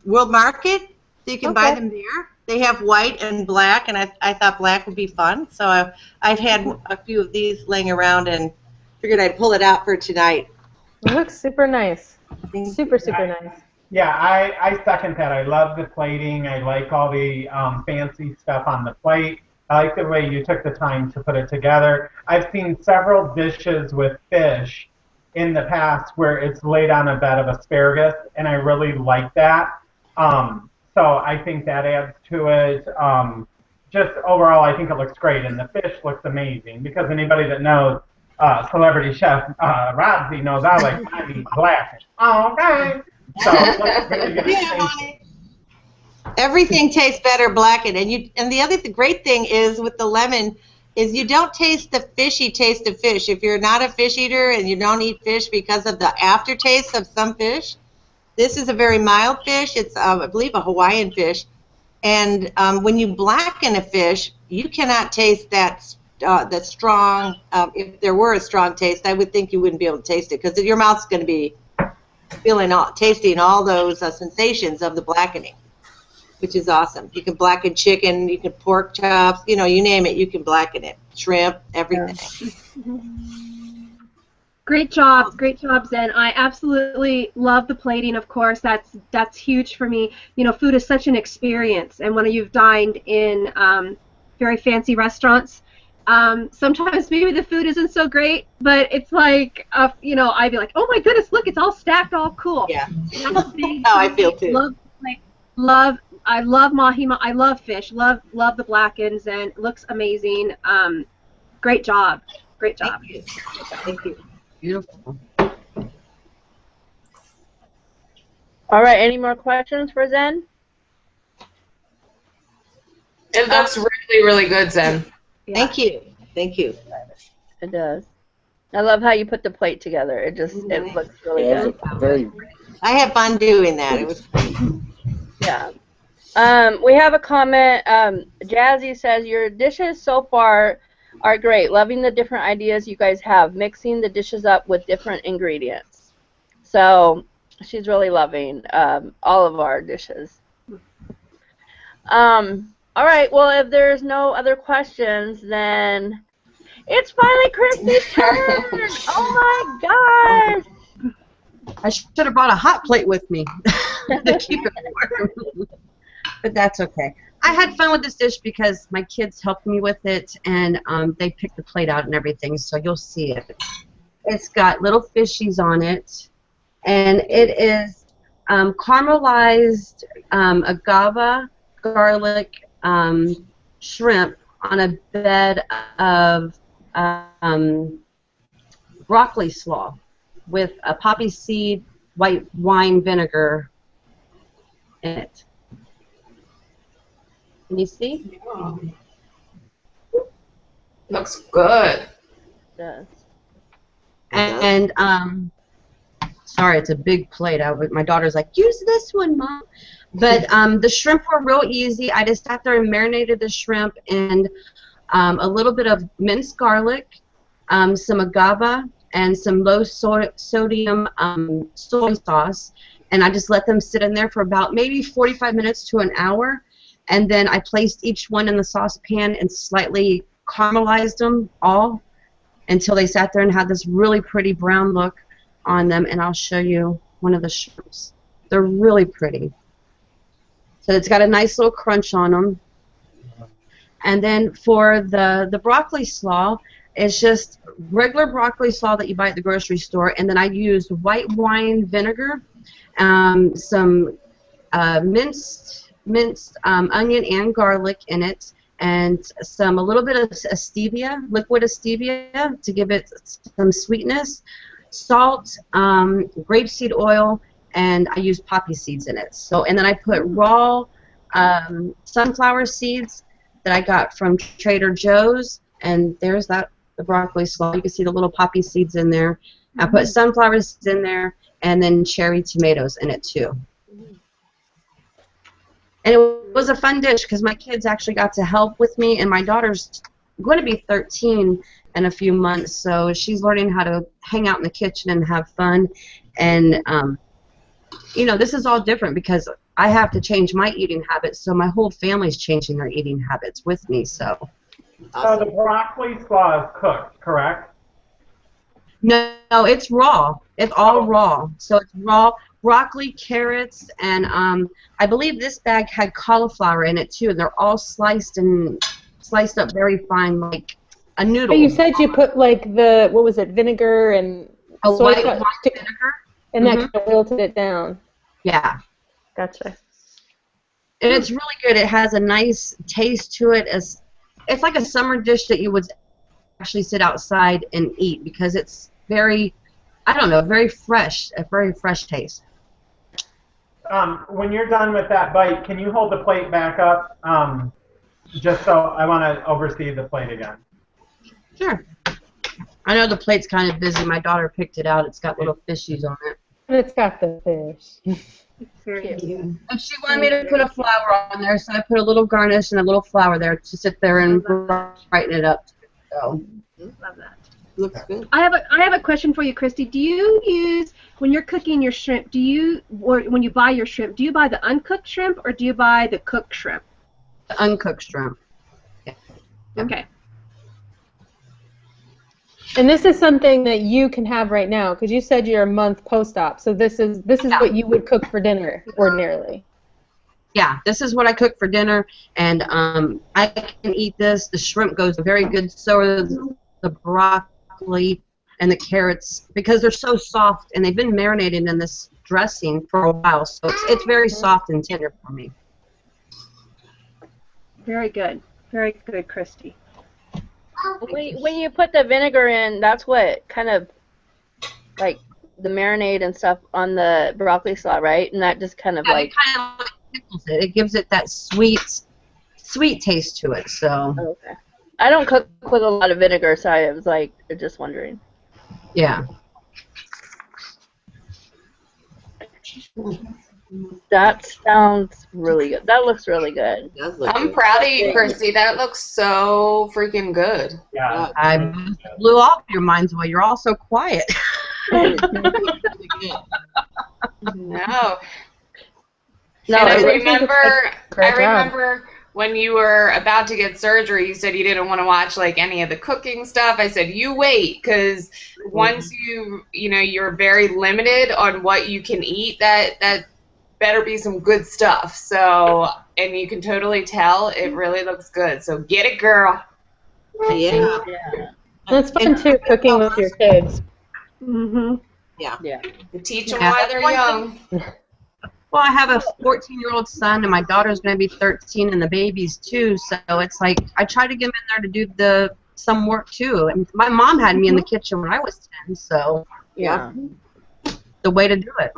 World Market, so you can buy them there. They have white and black, and I thought black would be fun, so I've had a few of these laying around and figured I'd pull it out for tonight. It looks super nice. Super nice. Yeah, I second that. I love the plating. I like all the fancy stuff on the plate. I like the way you took the time to put it together. I've seen several dishes with fish in the past where it's laid on a bed of asparagus, and I really like that. So I think that adds to it. Just overall, I think it looks great, and the fish looks amazing, because anybody that knows celebrity chef Rodzi knows I like my meat black. Okay. So it looks really good. Yeah, everything tastes better blackened, and the other great thing is with the lemon is you don't taste the fishy taste of fish. If you're not a fish eater and you don't eat fish because of the aftertaste of some fish, this is a very mild fish. It's I believe a Hawaiian fish, and when you blacken a fish, you cannot taste that strong. If there were a strong taste, I would think you wouldn't be able to taste it, because your mouth's going to be tasting all those sensations of the blackening, which is awesome. You can blacken chicken, you can pork chops, you name it, you can blacken it. Shrimp, everything. Great job, Zen. I absolutely love the plating, of course. That's huge for me. Food is such an experience, and when you've dined in very fancy restaurants, sometimes maybe the food isn't so great, but it's like, I'd be like, oh my goodness, look, it's all stacked, all cool. Yeah. That's how I feel too. I love mahi. I love fish. Love the blackens, and it looks amazing. Great job. Thank you. Thank you. Beautiful. All right, any more questions for Zen? It looks really, really good, Zen. Yeah. Thank you. Thank you. It does. I love how you put the plate together. It looks really good. Very. I had fun doing that. It was great. Yeah. We have a comment. Jazzy says, your dishes so far are great. Loving the different ideas you guys have, mixing the dishes up with different ingredients. So she's really loving all of our dishes. All right, well, if there's no other questions, then it's finally Christy's turn. Oh my gosh. I should have brought a hot plate with me to keep it warm. But that's okay. I had fun with this dish because my kids helped me with it, and they picked the plate out and everything, so you'll see it. It's got little fishies on it, and it is caramelized agave, garlic, shrimp on a bed of broccoli slaw with a poppy seed white wine vinegar in it. Can you see? Looks good. Yes. And sorry, it's a big plate. My daughter's like, use this one, Mom. But the shrimp were real easy. I just sat there and marinated the shrimp in a little bit of minced garlic, some agave, and some low sodium soy sauce. And I just let them sit in there for about maybe 45 minutes to an hour. And then I placed each one in the saucepan and slightly caramelized them all until they sat there and had this really pretty brown look on them. And I'll show you one of the shrimps. They're really pretty. So it's got a nice little crunch on them. And then for the broccoli slaw, it's just regular broccoli slaw that you buy at the grocery store. And then I used white wine vinegar, some minced onion and garlic in it, and a little bit of stevia, liquid stevia, to give it some sweetness, salt, grapeseed oil, and I used poppy seeds in it. So, and then I put raw sunflower seeds that I got from Trader Joe's, and there's the broccoli slaw. You can see the little poppy seeds in there. I put sunflower seeds in there, and then cherry tomatoes in it too. And it was a fun dish because my kids actually got to help with me, and my daughter's going to be 13 in a few months, so she's learning how to hang out in the kitchen and have fun. And, you know, this is all different because I have to change my eating habits, so my whole family's changing their eating habits with me. So the broccoli slaw is cooked, correct? No, it's raw. It's all raw. So it's raw broccoli, carrots, and I believe this bag had cauliflower in it too, and they're all sliced up very fine, like a noodle. But you said you put like what was it, vinegar and a soy white sauce wine vinegar, and that kind of wilted it down. Yeah. Gotcha. And it's really good. It has a nice taste to it. It's like a summer dish that you would actually sit outside and eat because it's very, I don't know, very fresh, a very fresh taste. When you're done with that bite, can you hold the plate back up? Just so I want to oversee the plate again. Sure. I know the plate's kind of busy. My daughter picked it out. It's got little fishies on it. It's got the fish. Very cute. And she wanted me to put a flower on there, so I put a little garnish and a little flower there to sit there and brighten it up. So. Love that. Looks good. I have a question for you, Christy. Do you use, when you're cooking your shrimp, or when you buy your shrimp, do you buy the uncooked shrimp or do you buy the cooked shrimp? The uncooked shrimp. Yeah. Okay. And this is something that you can have right now because you said you're a month post-op. So this is what you would cook for dinner ordinarily. Yeah, this is what I cook for dinner, and I can eat this. The shrimp goes very good. So are the broccoli and the carrots because they're so soft, and they've been marinated in this dressing for a while. So it's very soft and tender for me. Very good. Very good, Christy. When you put the vinegar in, that's what kind of like the marinade and stuff on the broccoli slaw, right? And that just kind of like. It kind of pickles it. It gives it that sweet taste to it. So. Okay. I don't cook with a lot of vinegar, so I was like just wondering. Yeah. That sounds really good. That looks really good. It does look I'm good. proud of you, Christy. That looks so freaking good. Yeah. I blew off your minds while you're all so quiet. Really good. No. No, And I it looks like great job. remember when you were about to get surgery, you said you didn't want to watch like any of the cooking stuff. I said, you wait, because once you're very limited on what you can eat, that better be some good stuff. So, and you can totally tell it really looks good. So get it, girl. Yeah. And it's fun too, cooking with your kids. Mm-hmm. Yeah. You teach them Yeah. while they're young. Well, I have a 14-year-old son, and my daughter's going to be 13, and the baby's 2. So it's like I try to get them in there to do some work too. And my mom had me in the kitchen when I was 10, so Yeah. the way to do it.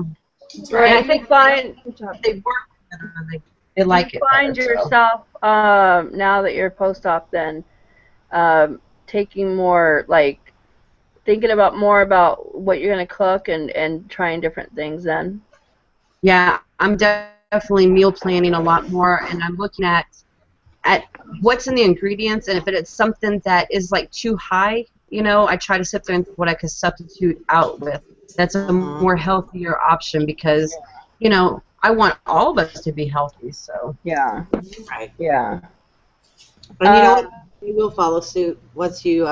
That's Right. right. I think find They work together, and they like it. find better, so. yourself now that you're post-op then taking more like thinking about more about what you're gonna cook and trying different things then. Yeah, I'm definitely meal planning a lot more, and I'm looking at what's in the ingredients, and if it's something that is like too high, I try to sit there and think what I could substitute out with. That's a more healthier option because, I want all of us to be healthy. So Yeah. Right. Yeah. And you know what? They will follow suit once you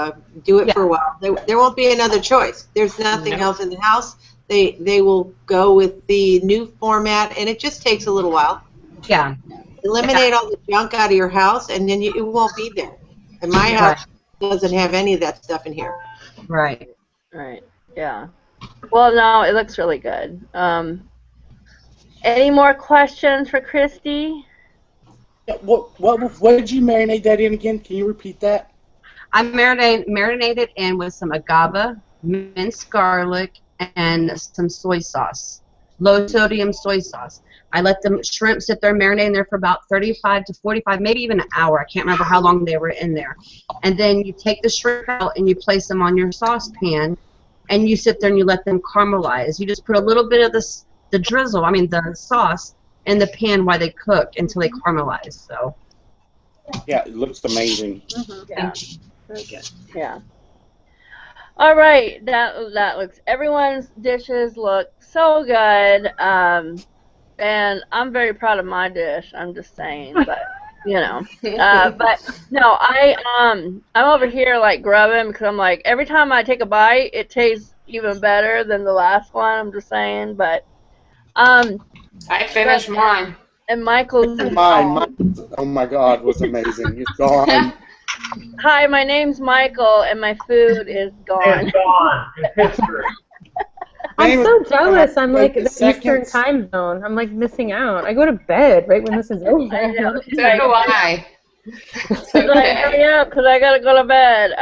do it for a while. There won't be another choice. There's nothing else in the house. They will go with the new format, and it just takes a little while. yeah, Eliminate all the junk out of your house, and then it won't be there. And my house doesn't have any of that stuff in here. right. Right. Yeah. Well, no, it looks really good. Any more questions for Christy? What did you marinate that in again? Can you repeat that? I marinated in with some agave, minced garlic, and some soy sauce, low sodium soy sauce. I let the shrimp sit there marinating there for about 35 to 45, maybe even an hour. I can't remember how long they were in there. And then you take the shrimp out and you place them on your saucepan, and you sit there and you let them caramelize. You just put a little bit of the sauce in the pan while they cook until they caramelize. So. Yeah, it looks amazing. Yeah. Very good. Yeah. All right. That looks. Everyone's dishes look so good. And I'm very proud of my dish. I'm just saying, but but no, I'm over here like grubbing because I'm like every time I take a bite, it tastes even better than the last one. I'm just saying, but I finished mine. And Michael's Mine, oh my God, was amazing. It's gone. Hi, my name's Michael, and my food is gone. It's gone. It's history. I'm so jealous. I'm like the Seconds. Eastern time zone. I'm like missing out. I go to bed right when this is over. I know. So do I. It's like, hurry up, because I got to go to bed.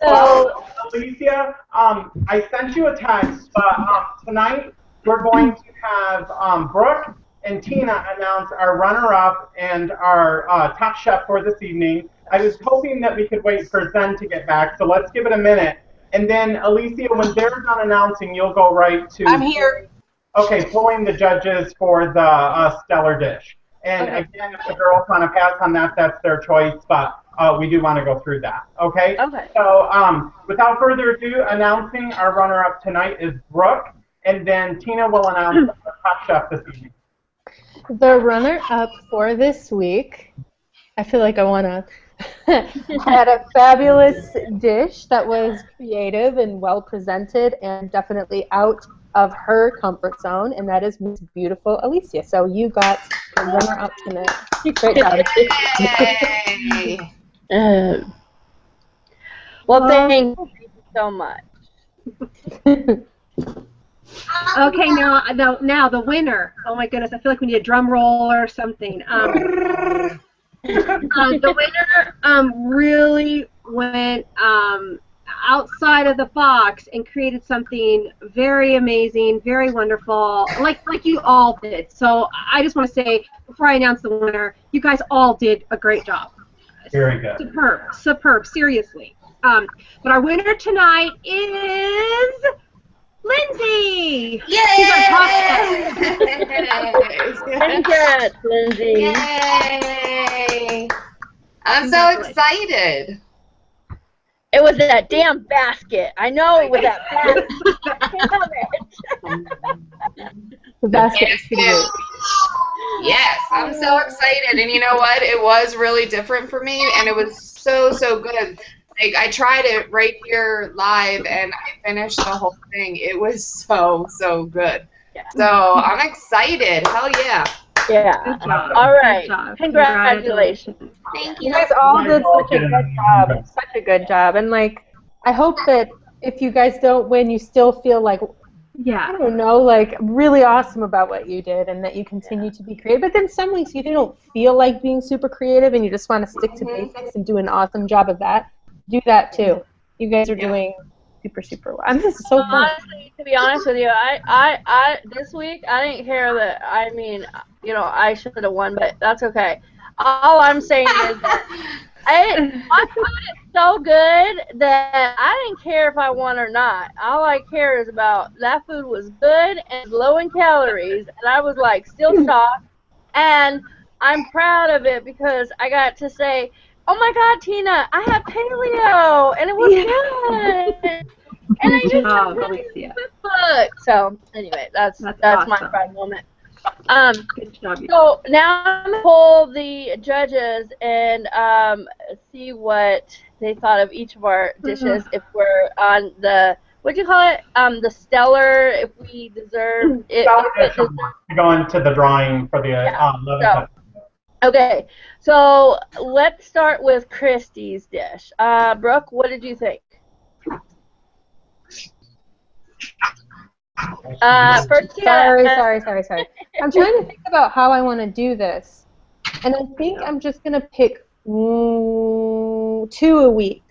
So, Alicia, I sent you a text, but tonight we're going to have Brooke and Tina announce our runner-up and our top chef for this evening. I was hoping that we could wait for Zen to get back, so let's give it a minute. And then, Alicia, when they're done announcing, you'll go right to... I'm here. Okay, pulling the judges for the stellar dish. And again, if the girls want to pass on that, that's their choice, but we do want to go through that, okay? Okay. So without further ado, announcing our runner-up tonight is Brooke, and then Tina will announce the top chef this evening. The runner-up for this week, I feel like I want to, had a fabulous dish that was creative and well presented and definitely out of her comfort zone, and that is Miss Beautiful Alicia. So you got the runner-up tonight. Great job. Yay. Well, thank you so much. Okay, now the winner. Oh my goodness, I feel like we need a drum roll or something. The winner really went outside of the box and created something very amazing, very wonderful, like you all did. So I just want to say, before I announce the winner, you guys all did a great job. Very good. Superb, seriously. But our winner tonight is Lindsay. Yay! She's our top chef. Congrats, Lindsay. Yay! I'm so excited. It was that damn basket. I know it was that basket. The basket is pretty great. Yes, I'm so excited. And you know what? It was really different for me, and it was so, so good. Like, I tried it right here live, and I finished the whole thing. It was so, so good. Yeah. So I'm excited. Hell yeah. Yeah. Good job. All right. Good job. Congratulations. Thank You you. guys all did such a good job. Such a good job. And, like, I hope that if you guys don't win, you still feel like, I Yeah. don't know, like really awesome about what you did and that you continue to be creative. But then some weeks you don't feel like being super creative and you just want to stick to basics and do an awesome job of that. Do that too. You guys are doing super, super well. And this is so fun. Honestly, to be honest with you, I this week I didn't care that. I mean, you know, I should have won, but that's okay. All I'm saying is that my food is so good that I didn't care if I won or not. All I care is about that food was good and low in calories, and I was like still shocked, and I'm proud of it because I got to say, "Oh my God, Tina, I had paleo, and it was good." And I Good just job, had really Alicia. good book. So anyway, that's my awesome. pride moment. Good job. So now I'm gonna pull the judges and see what they thought of each of our dishes. If we're on the what'd you call it? The stellar. If we deserve it. Go into the drawing for the 11th. Okay, so let's start with Christy's dish. Brooke, what did you think? First, Sorry. I'm trying to think about how I want to do this. And I think I'm just going to pick 2 a week.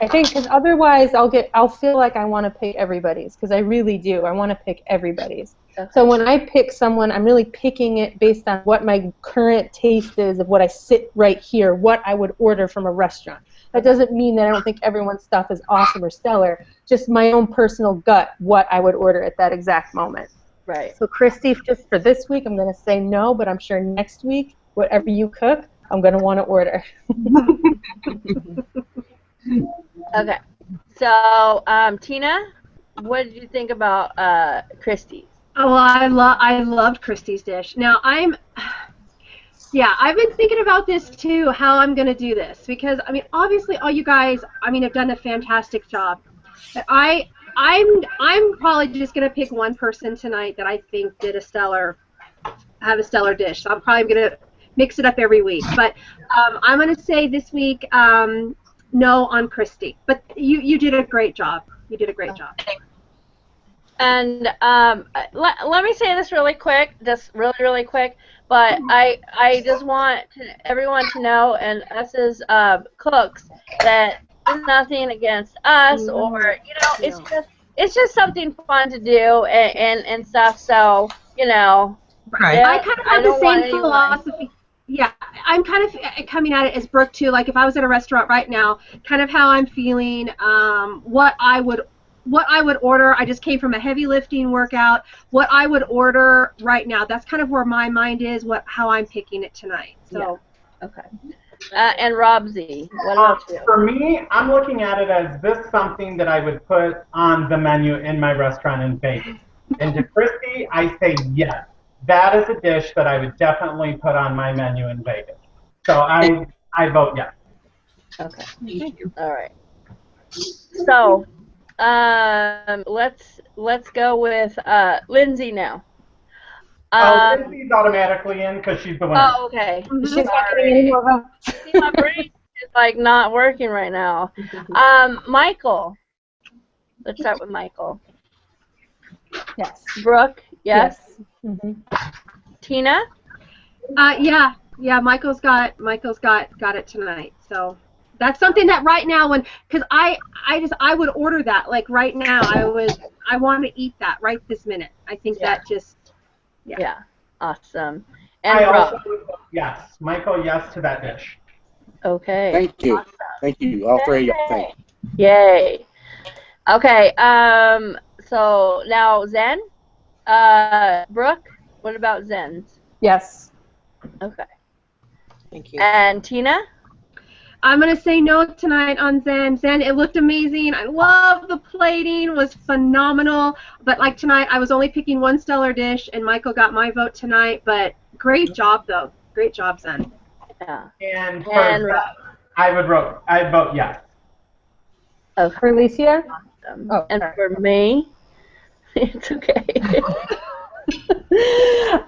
I think because otherwise I'll feel like I want to pick everybody's because I really do. I want to pick everybody's. Okay. So when I pick someone, I'm really picking it based on what my current taste is of what I sit right here, what I would order from a restaurant. That doesn't mean that I don't think everyone's stuff is awesome or stellar. Just my own personal gut, what I would order at that exact moment. Right. So Christy, just for this week, I'm going to say no, but I'm sure next week, whatever you cook, I'm going to want to order. Okay. So, Tina, what did you think about Christy's? Oh, well, I loved Christy's dish. Now I've been thinking about this too, how I'm gonna do this because I mean, obviously, all you guys, I mean, have done a fantastic job. But I'm probably just gonna pick one person tonight that I think did a stellar dish. So I'm probably gonna mix it up every week. But I'm gonna say this week no on Christy. But you did a great job. You did a great job. And let me say this really quick, just really quick. But I just want everyone to know, and us as cooks, that there's nothing against us, or it's just something fun to do and stuff. So Right. I kind of have the same philosophy. Yeah, I'm kind of coming at it as Brooke too. Like if I was at a restaurant right now, kind of how I'm feeling, what I would order. I just came from a heavy lifting workout. What I would order right now. That's kind of where my mind is. How I'm picking it tonight. So. Yeah. Okay. And Rob Z, what about you? For me, I'm looking at it as this something that I would put on the menu in my restaurant in Vegas. And to Christy, I say yes. That is a dish that I would definitely put on my menu in Vegas. So I vote yes. Okay. All right. So let's go with Lindsay now. Lindsay's automatically in because she's the winner. Oh, okay. She's not getting any more votes. See, my brain is like not working right now. Michael. Let's start with Michael. Yes. Brooke. Yes. Mm-hmm. Tina. Yeah. Michael's got it tonight. So that's something that right now, because I would order that like right now. I want to eat that right this minute. I think that just. Yeah. Awesome. And I Rob. also vote yes. Michael, yes to that dish. Okay. Thank you. Awesome. Thank you. All three of you. Thank you. Yay. Okay. So now Zen. Brooke, what about Zen's? Yes. Okay. Thank you. And Tina? I'm going to say no tonight on Zen. Zen, it looked amazing. I love the plating, was phenomenal. But like tonight, I was only picking one stellar dish, and Michael got my vote tonight. But great job, though. Great job, Zen. Yeah. And for And I'd vote yes. Okay. For Alicia? Oh, and sorry. for me, it's okay.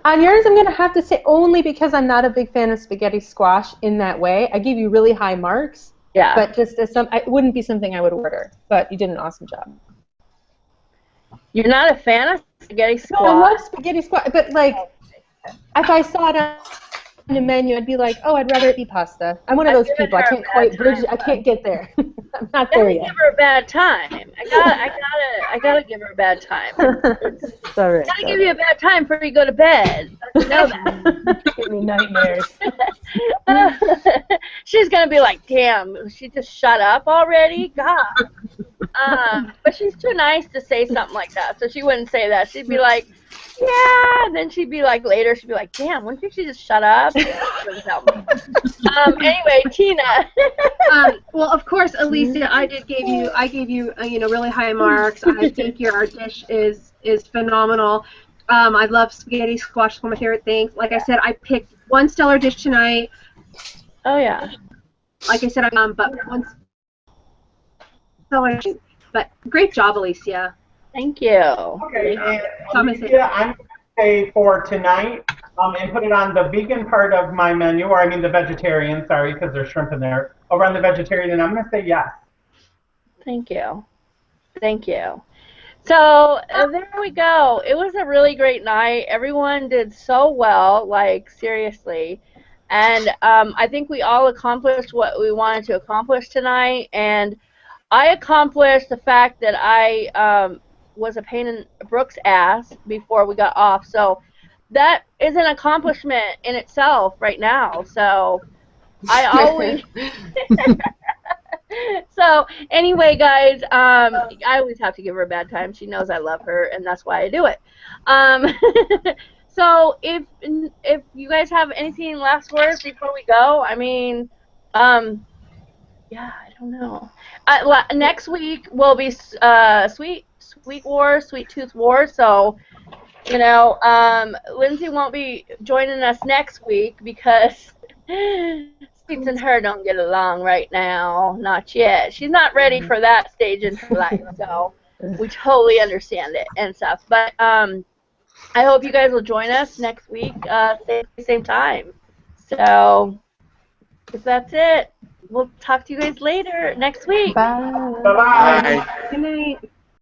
On yours, I'm going to have to say only because I'm not a big fan of spaghetti squash in that way. I give you really high marks, Yeah. but just as it wouldn't be something I would order. But you did an awesome job. You're not a fan of spaghetti squash? No, I love spaghetti squash, but like, if I saw it on the menu, I'd be like, oh, I'd rather it be pasta. I'm one of those people. I can't quite bridge. I can't get there. I'm not there yet. Give her a bad time. I gotta give her a bad time. It's all right. Gotta give you a bad time before you go to bed. You know that. Give me nightmares. She's gonna be like, damn, she just shut up already? God. But she's too nice to say something like that, so she wouldn't say that. She'd be like, yeah, and then she'd be like, later, she'd be like, damn, wouldn't she just shut up? Anyway, Tina. Well, of course, Alicia, I gave you really high marks. I think your dish is phenomenal. I love spaghetti squash, one of my favorite things. Like I said, I picked one stellar dish tonight. Oh yeah. Like I said, but one stellar dish. But great job, Alicia. Thank you. Okay, and Alicia, I'm going to say for tonight, and put it on the vegan part of my menu, or I mean the vegetarian, sorry, because there's shrimp in there, over on the vegetarian, and I'm going to say yes. Thank you. Thank you. So there we go. It was a really great night. Everyone did so well, like seriously. And I think we all accomplished what we wanted to accomplish tonight. And I accomplished the fact that I was a pain in Brooke's ass before we got off. So that is an accomplishment in itself right now. So I always... So anyway, guys, I always have to give her a bad time. She knows I love her, and that's why I do it. So if you guys have anything last words before we go, I mean, yeah, I don't know. Next week will be Sweet Tooth War. So you know, Lindsay won't be joining us next week because Sweets and her don't get along right now. Not yet. She's not ready for that stage in her life, so we totally understand it and stuff. But I hope you guys will join us next week, same time. So if that's it, we'll talk to you guys later next week. Bye. Bye-bye. Bye. Good night.